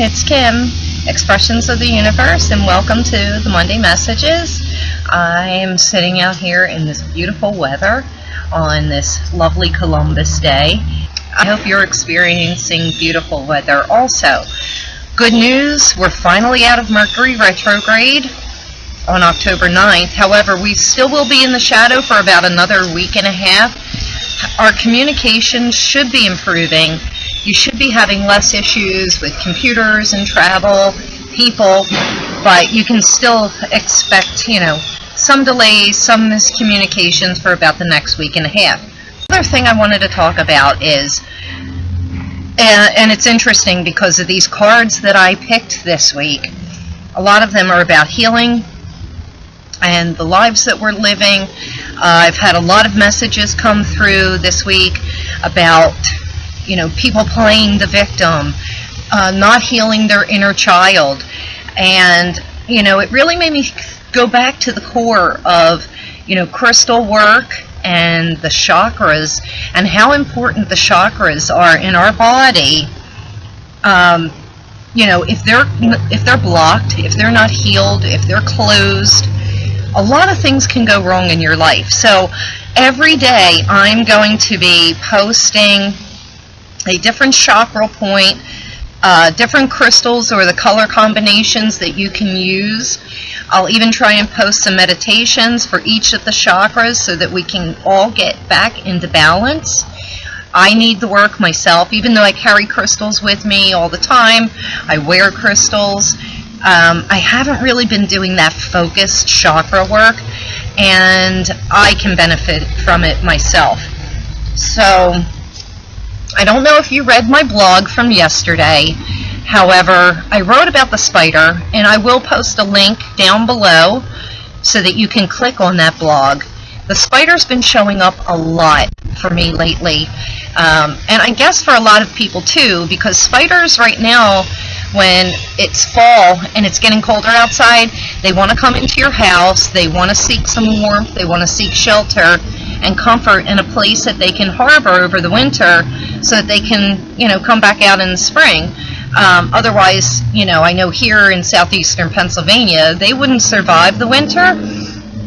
it's Kim, Expressions of the Universe, and welcome to the Monday Messages. I am sitting out here in this beautiful weather on this lovely Columbus Day. I hope you're experiencing beautiful weather also. Good news, we're finally out of Mercury retrograde on October 9th. However, we still will be in the shadow for about another week and a half. Our communication should be improving. You should be having less issues with computers and travel, people, but you can still expect, some delays, some miscommunications for about the next week and a half. Another thing I wanted to talk about is, and it's interesting because of these cards that I picked this week, a lot of them are about healing and the lives that we're living. I've had a lot of messages come through this week about, people playing the victim, not healing their inner child. And, it really made me go back to the core of, crystal work and the chakras and how important the chakras are in our body. If they're blocked, if they're not healed, if they're closed, a lot of things can go wrong in your life. So every day I'm going to be posting a different chakra point, different crystals or the color combinations that you can use. I'll even try and post some meditations for each of the chakras so that we can all get back into balance. I need the work myself, even though I carry crystals with me all the time. I wear crystals. I haven't really been doing that focused chakra work, and I can benefit from it myself. So, I don't know if you read my blog from yesterday. However, I wrote about the spider, and I will post a link down below so that you can click on that blog. The spider's been showing up a lot for me lately, and I guess for a lot of people too, because spiders right now, when it's fall and it's getting colder outside, they want to come into your house, they want to seek some warmth, they want to seek shelter and comfort in a place that they can harbor over the winter so that they can, come back out in the spring. Otherwise, I know here in southeastern Pennsylvania, they wouldn't survive the winter.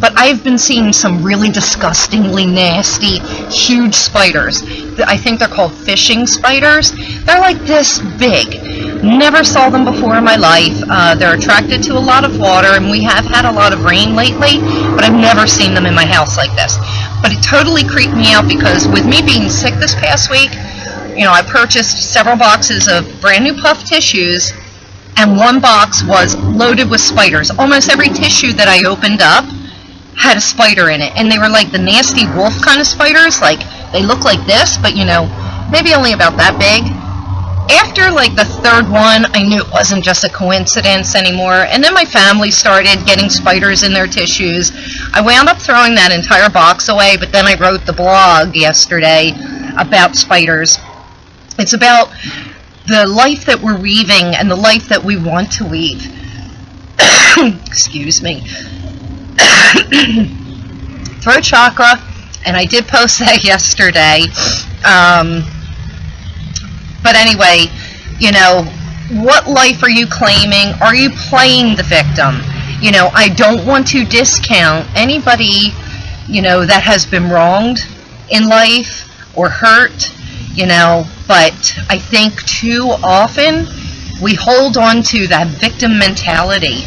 But I've been seeing some really disgustingly nasty, huge spiders. I think they're called fishing spiders. They're like this big. Never saw them before in my life. They're attracted to a lot of water, and we have had a lot of rain lately, but I've never seen them in my house like this. But it totally creeped me out because with me being sick this past week, I purchased several boxes of brand new puff tissues, and one box was loaded with spiders. Almost every tissue that I opened up had a spider in it, and they were like the nasty wolf kind of spiders. Like, they look like this, but maybe only about that big. After like the third one, I knew it wasn't just a coincidence anymore, and then my family started getting spiders in their tissues. I wound up throwing that entire box away, but then I wrote the blog yesterday about spiders. It's about the life that we're weaving and the life that we want to weave. Excuse me. Throat chakra, and I did post that yesterday. But anyway, what life are you claiming? Are you playing the victim? I don't want to discount anybody, that has been wronged in life or hurt, but I think too often we hold on to that victim mentality,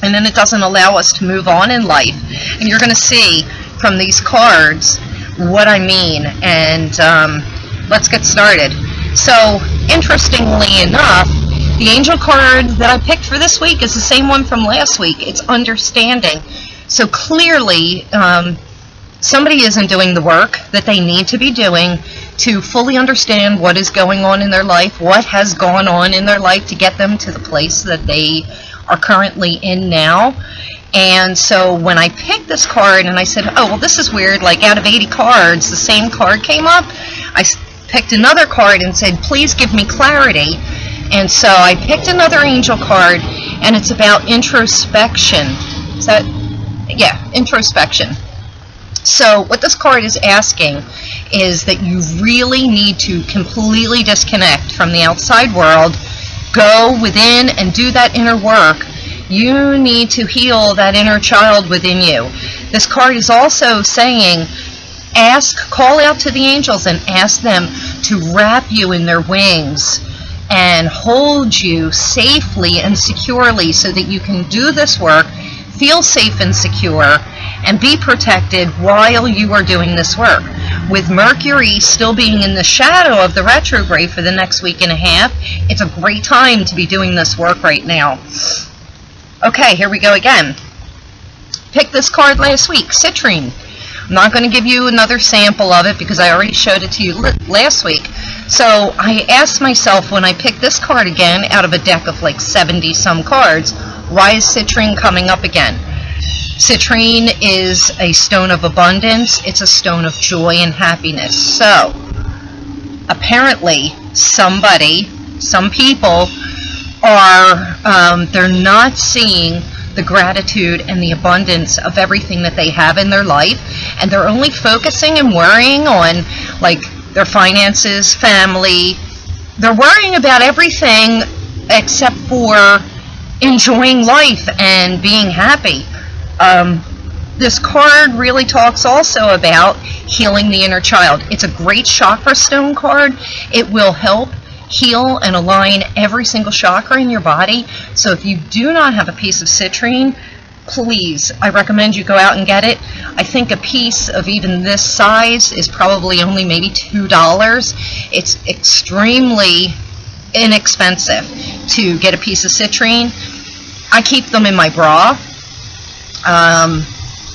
and then it doesn't allow us to move on in life. And you're going to see from these cards what I mean. And let's get started. So, interestingly enough, the angel card that I picked for this week is the same one from last week. It's understanding. So clearly, somebody isn't doing the work that they need to be doing to fully understand what is going on in their life, what has gone on in their life to get them to the place that they are currently in now. And so when I picked this card and I said, oh, well, this is weird, like out of 80 cards, the same card came up, I picked another card and said, please give me clarity. And so I picked another angel card, and it's about introspection. Is that, yeah, introspection. So what this card is asking is that you really need to completely disconnect from the outside world go within and do that inner work. You need to heal that inner child within you. This card is also saying, call out to the angels and ask them to wrap you in their wings and hold you safely and securely so that you can do this work, feel safe and secure, and be protected while you are doing this work. With Mercury still being in the shadow of the retrograde for the next week and a half, it's a great time to be doing this work right now. Okay, here we go again. Picked this card last week, Citrine. I'm not going to give you another sample of it because I already showed it to you last week. So I asked myself when I picked this card again out of a deck of like 70 some cards, why is Citrine coming up again? Citrine is a stone of abundance. It's a stone of joy and happiness. So apparently some people are, they're not seeing the gratitude and the abundance of everything that they have in their life, and they're only focusing and worrying on like their finances, family. They're worrying about everything except for enjoying life and being happy. This card really talks also about healing the inner child. It's a great chakra stone card. It will help heal and align every single chakra in your body. So if you do not have a piece of citrine, please, I recommend you go out and get it. I think a piece of even this size is probably only maybe $2. It's extremely inexpensive to get a piece of citrine. I keep them in my bra.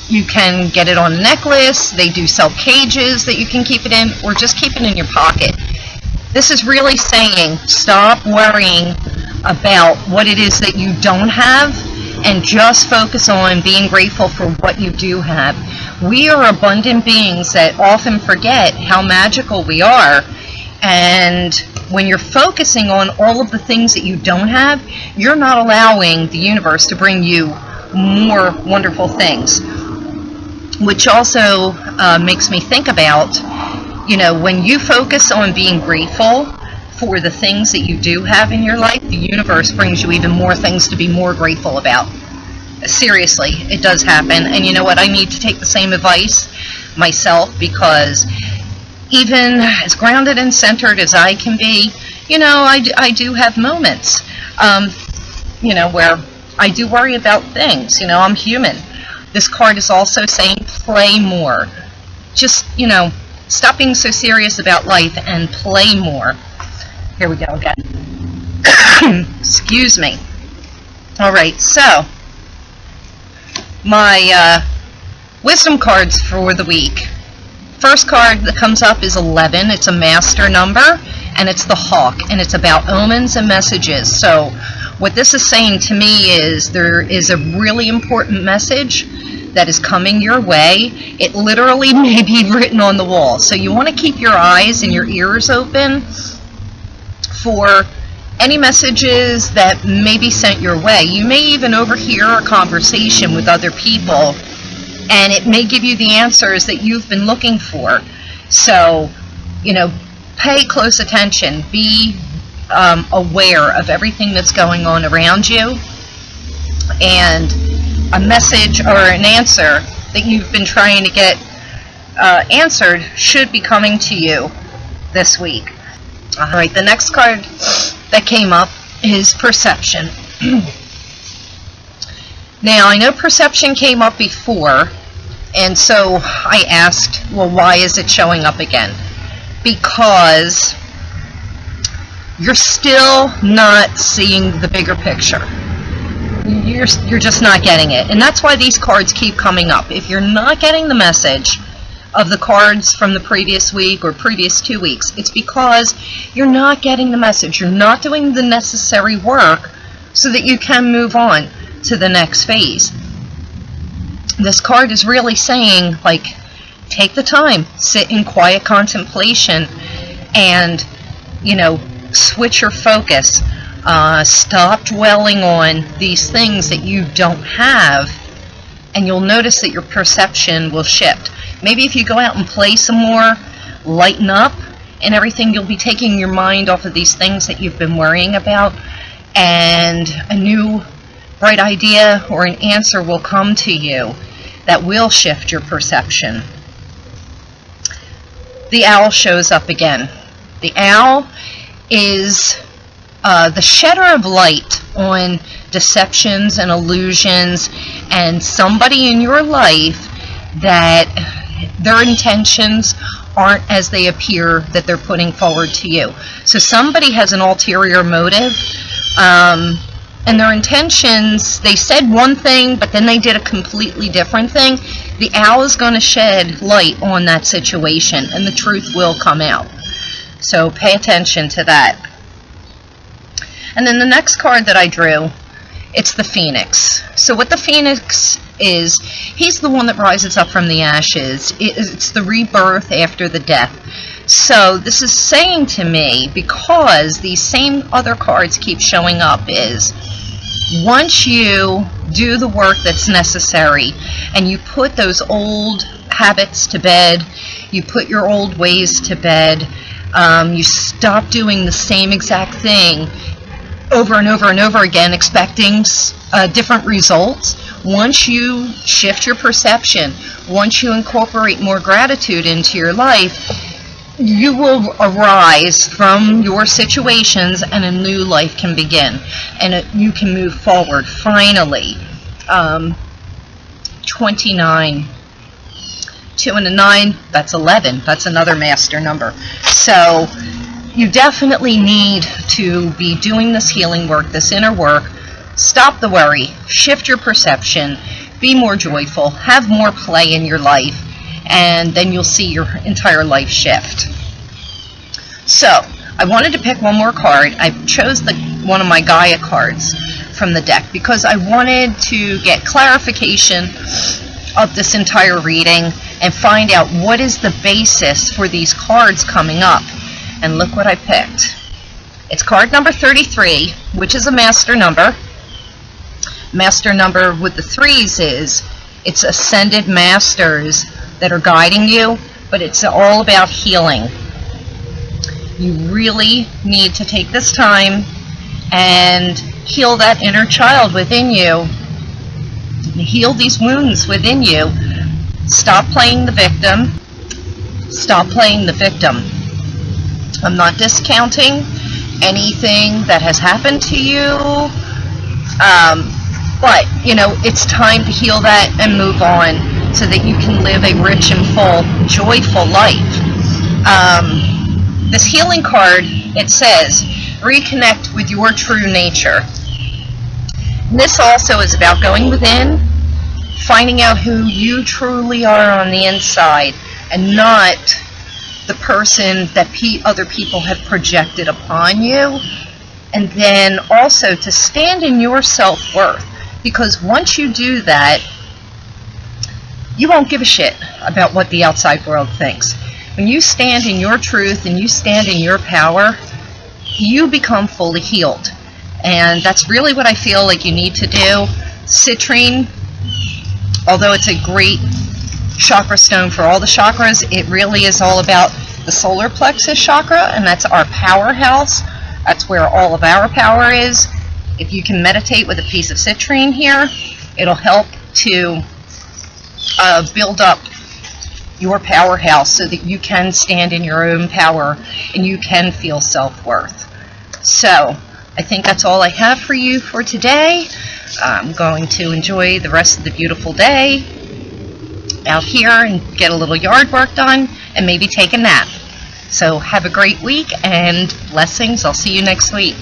You can get it on a necklace. They do sell cages that you can keep it in, or just keep it in your pocket. This is really saying, stop worrying about what it is that you don't have and just focus on being grateful for what you do have. We are abundant beings that often forget how magical we are, and when you're focusing on all of the things that you don't have, you're not allowing the universe to bring you more wonderful things. Which also makes me think about, you know, when you focus on being grateful for the things that you do have in your life, the universe brings you even more things to be more grateful about. Seriously, it does happen. And you know what? I need to take the same advice myself, because even as grounded and centered as I can be, you know, I do have moments, you know, where I do worry about things. You know, I'm human. This card is also saying play more. Just, you know, stop being so serious about life and play more. Here we go again. Excuse me. Alright, so my wisdom cards for the week. First card that comes up is 11. It's a master number, and it's the hawk, and it's about omens and messages. So what this is saying to me is there is a really important message that is coming your way. It literally may be written on the wall. So you want to keep your eyes and your ears open for any messages that may be sent your way. You may even overhear a conversation with other people, and it may give you the answers that you've been looking for. So, you know, pay close attention. Be aware of everything that's going on around you, and a message or an answer that you've been trying to get answered should be coming to you this week. Alright, the next card that came up is perception. Now, I know perception came up before, and so I asked, well, why is it showing up again? Because you're still not seeing the bigger picture. You're just not getting it. And that's why these cards keep coming up. If you're not getting the message of the cards from the previous week or previous 2 weeks, it's because you're not getting the message. You're not doing the necessary work so that you can move on to the next phase. This card is really saying, like, take the time, sit in quiet contemplation, and, you know, switch your focus. Stop dwelling on these things that you don't have, and you'll notice that your perception will shift. Maybe if you go out and play some more, lighten up, and everything, you'll be taking your mind off of these things that you've been worrying about. and a new bright idea or an answer will come to you that will shift your perception. The owl shows up again. The owl is the shedder of light on deceptions and illusions and somebody in your life that their intentions aren't as they appear that they're putting forward to you. So somebody has an ulterior motive, and their intentions, they said one thing, but then they did a completely different thing. The owl is going to shed light on that situation, and the truth will come out. So pay attention to that. And then the next card that I drew, it's the Phoenix. So what the Phoenix is, he's the one that rises up from the ashes. It's the rebirth after the death. So this is saying to me, because these same other cards keep showing up, is once you do the work that's necessary and you put those old habits to bed, you put your old ways to bed, you stop doing the same exact thing over and over and over again, expecting different results. Once you shift your perception, once you incorporate more gratitude into your life, you will arise from your situations and a new life can begin. And you can move forward, finally. 29. 2 and a 9, that's 11. That's another master number. So you definitely need to be doing this healing work, this inner work. Stop the worry, shift your perception, be more joyful, have more play in your life, and then you'll see your entire life shift. So, I wanted to pick one more card. I chose one of my Gaia cards from the deck because I wanted to get clarification of this entire reading and find out what is the basis for these cards coming up. And look what I picked. It's card number 33, which is a master number. Master number with the 3s is, it's ascended masters that are guiding you, but it's all about healing. You really need to take this time and heal that inner child within you. Heal these wounds within you. Stop playing the victim. Stop playing the victim. I'm not discounting anything that has happened to you, but, you know, it's time to heal that and move on so that you can live a rich and full, joyful life. This healing card, it says, reconnect with your true nature. And this also is about going within, finding out who you truly are on the inside, and not the person that other people have projected upon you. And then also to stand in your self-worth, because once you do that, you won't give a shit about what the outside world thinks. When you stand in your truth and you stand in your power, you become fully healed. And that's really what I feel like you need to do. Citrine, although it's a great chakra stone for all the chakras, it really is all about the solar plexus chakra, and that's our powerhouse. That's where all of our power is. If you can meditate with a piece of citrine here, it'll help to build up your powerhouse so that you can stand in your own power and you can feel self-worth. So I think that's all I have for you for today. I'm going to enjoy the rest of the beautiful day out here and get a little yard work done and maybe take a nap. So have a great week and blessings. I'll see you next week.